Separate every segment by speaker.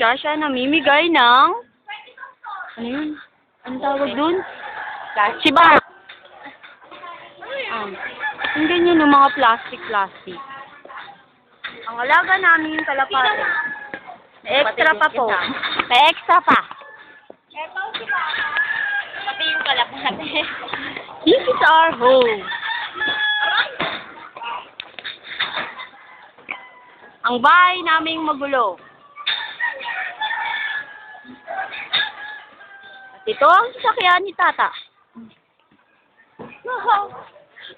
Speaker 1: siya namimigay ng, ano yun? Anong tawag dun? Siba! Yung ganyan yung mga plastic. Ang alaga namin yung kalapate. May extra pa po. May extra pa.
Speaker 2: Eto, siba. Pati yung kalapate.
Speaker 1: This is our home. Ang bahay naming magulo. At ito ang sasakyan ni Tata.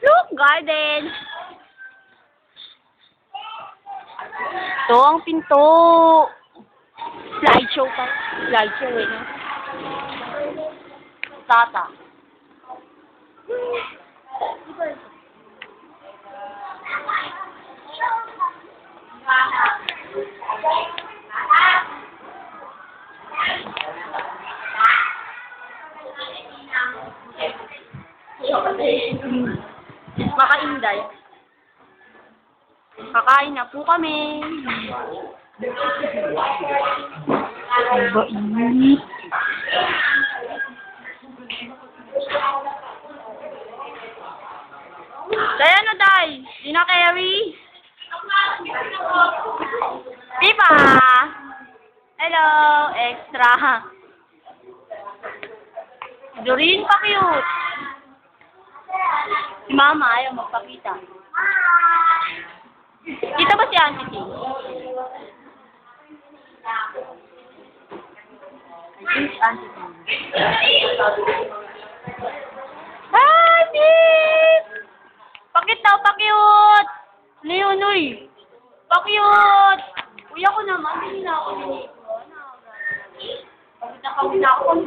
Speaker 1: Look, garden. Ito ang pinto. Slideshow pa. Slideshow eh, no? Tata. Makainday. Kakain na po kami. Ba init. Kaya ano, Day? Di na carry? Pipa! Hello! Extra! Doreen pa cute! Si Mama ayaw magpakita. Dito ba si Auntie T? I think si Auntie T. Hi, Pip! Pakit daw, pa-cute! Ano yun, uy? Pa-cute! Uy, ako naman, hindi na ako. Pagod na ako.